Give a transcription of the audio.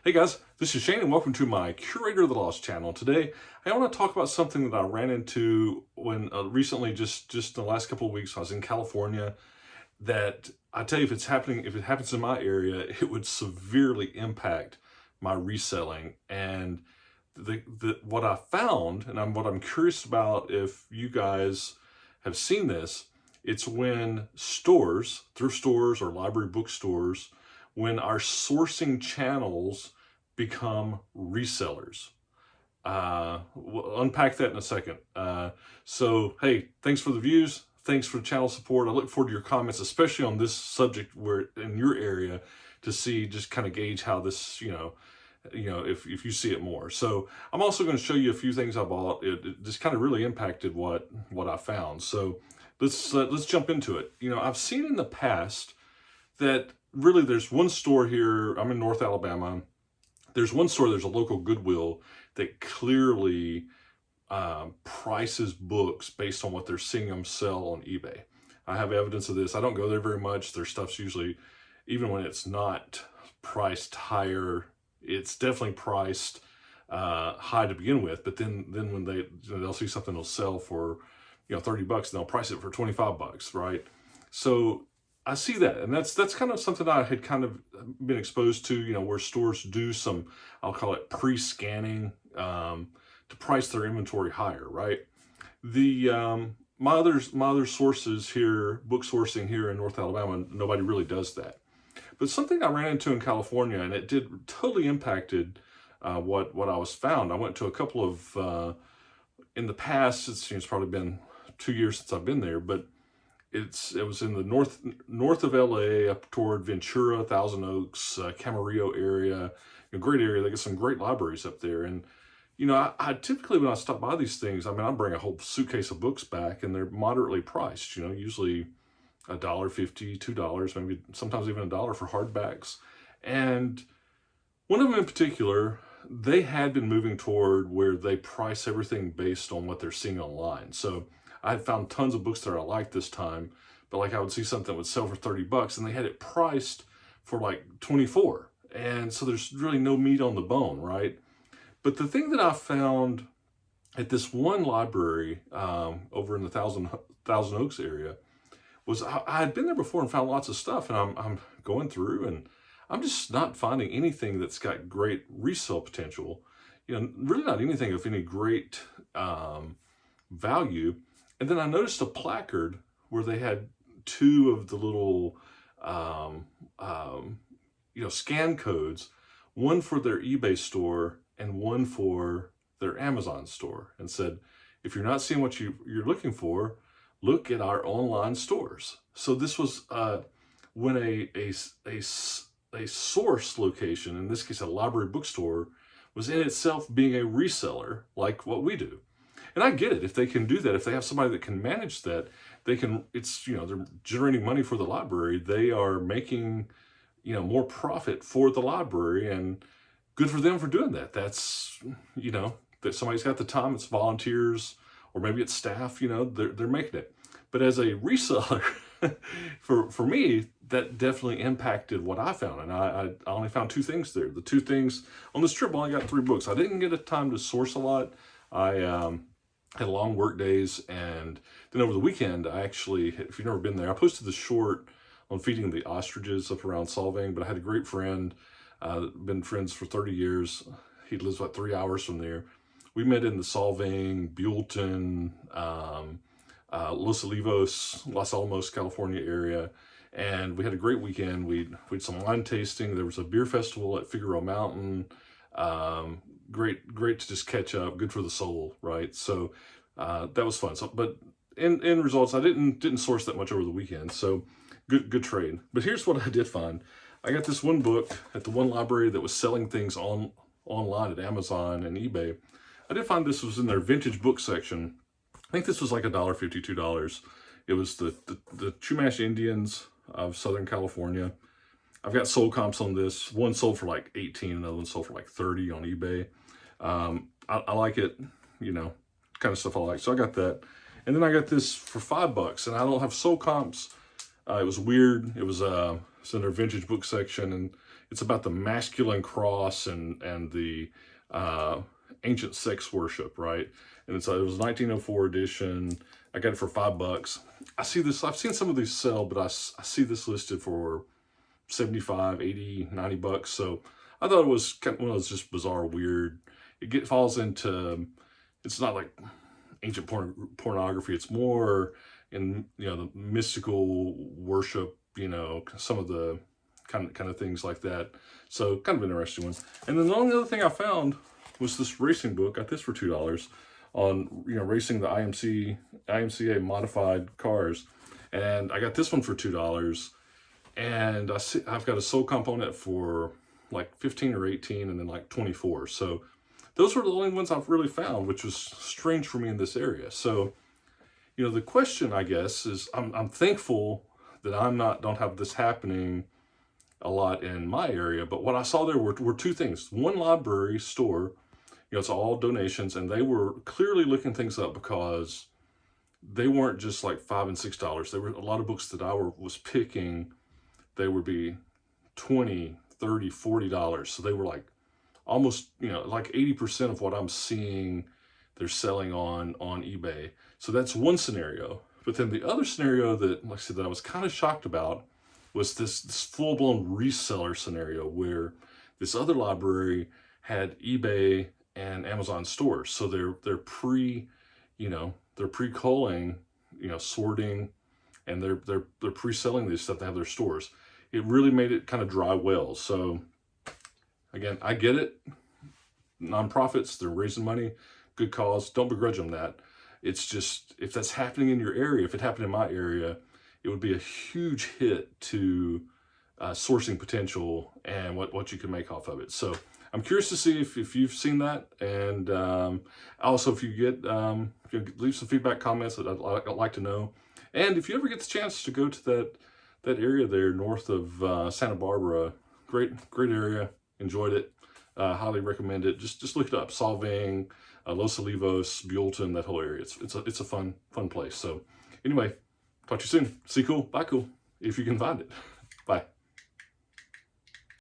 Hey guys, this is Shane and welcome to my Curator of the Lost channel. Today, I want to talk about something that I ran into when recently, just in the last couple of weeks, I was in California. That I tell you, if it happens in my area, it would severely impact my reselling. And what I found, and what I'm curious about, if you guys have seen this, it's when stores, thrift stores or library bookstores, when our sourcing channels become resellers. We'll unpack that in a second. So, hey, thanks for the views. Thanks for the channel support. I look forward to your comments, especially on this subject where in your area, to see, just kind of gauge how this, if you see it more. So I'm also going to show you a few things I bought. It just kind of really impacted what I found. So let's jump into it. I've seen in the past that really there's one store here. I'm in North Alabama. There's one store, there's a local Goodwill that clearly prices books based on what they're seeing them sell on eBay. I have evidence of this. I don't go there very much. Their stuff's usually, even when it's not priced higher, it's definitely priced high to begin with. But then when they'll see something they'll sell for $30, and they'll price it for $25, right? So I see that, and that's kind of something I had kind of been exposed to, where stores do some, I'll call it pre-scanning to price their inventory higher, right? My other sources here, book sourcing here in North Alabama, nobody really does that. But something I ran into in California, and it did totally impacted what I was found. I went to a couple of in the past. It's probably been 2 years since I've been there, but it was in the north of LA, up toward Ventura, Thousand Oaks, Camarillo area. A great area. They get some great libraries up there. And I typically, when I stop by these things, I bring a whole suitcase of books back, and they're moderately priced. Usually $1.50, $2, maybe sometimes even $1 for hardbacks. And one of them in particular, they had been moving toward where they price everything based on what they're seeing online. So I had found tons of books that I liked this time, but like I would see something that would sell for $30 and they had it priced for like 24. And so there's really no meat on the bone, right? But the thing that I found at this one library over in the Thousand Oaks area was I had been there before and found lots of stuff, and I'm going through and I'm just not finding anything that's got great resale potential. Really not anything of any great value. And then I noticed a placard where they had two of the little scan codes, one for their eBay store and one for their Amazon store, and said, if you're not seeing what you're looking for, look at our online stores. So this was when a source location, in this case a library bookstore, was in itself being a reseller like what we do. And I get it. If they can do that, if they have somebody that can manage that, they can, they're generating money for the library. They are making, more profit for the library, and good for them for doing that. That's, that somebody's got the time, it's volunteers, or maybe it's staff, they're making it. But as a reseller, for me, that definitely impacted what I found. And I only found two things there. The two things on this trip, I only got 3 books. I didn't get a time to source a lot. I had long work days, and then over the weekend, I actually, if you've never been there, I posted the short on feeding the ostriches up around Solvang, but I had a great friend, been friends for 30 years. He lives about 3 hours from there. We met in the Solvang, Buellton, Los Olivos, Los Alamos, California area, and we had a great weekend. We had some wine tasting. There was a beer festival at Figueroa Mountain. Great to just catch up. Good for the soul, right? So that was fun. So, but in results, I didn't source that much over the weekend. So good trade. But here's what I did find. I got this one book at the one library that was selling things online at Amazon and eBay. I did find this was in their vintage book section. I think this was like $1.50, $2. It was the Chumash Indians of Southern California. I've got sold comps on this. One sold for like 18, another one sold for like 30 on eBay. I like it, kind of stuff I like. So I got that. And then I got this for $5, and I don't have sold comps. It was weird. It was in their vintage book section, and it's about the masculine cross and the ancient sex worship, right? And it was 1904 edition. I got it for $5. I see this, I've seen some of these sell, but I see this listed for 75, 80, 90 bucks. So I thought it was kind of one of those just bizarre, weird. Falls into, it's not like ancient pornography. It's more in, the mystical worship, some of the kind of things like that. So kind of an interesting one. And then the only other thing I found was this racing book. Got this for $2 on, racing the IMCA modified cars. And I got this one for $2. And I've got a sold component for like 15 or 18 and then like 24. So those were the only ones I've really found, which was strange for me in this area. So, the question, I guess, is I'm thankful that don't have this happening a lot in my area. But what I saw there were two things. One library store, it's all donations, and they were clearly looking things up because they weren't just like $5 and $6. There were a lot of books that I was picking. They would be $20, $30, $40. So they were like almost, like 80% of what I'm seeing they're selling on eBay. So that's one scenario. But then the other scenario that, like I said, that I was kind of shocked about was this full-blown reseller scenario where this other library had eBay and Amazon stores. So they're pre-culling, sorting, and they're pre-selling these stuff to have their stores. It really made it kind of dry wells. So again, I get it. Nonprofits, they're raising money, good cause. Don't begrudge them that. It's just, if that's happening in your area, if it happened in my area, it would be a huge hit to sourcing potential and what you can make off of it. So I'm curious to see if you've seen that. And also if you get, leave some feedback, comments that I'd like to know. And if you ever get the chance to go to that area there north of Santa Barbara, great area, enjoyed it, highly recommend it. Just look it up, Solvang, Los Olivos, Buellton, that whole area. It's a fun place. So anyway, talk to you soon. See you cool, bye cool, if you can find it.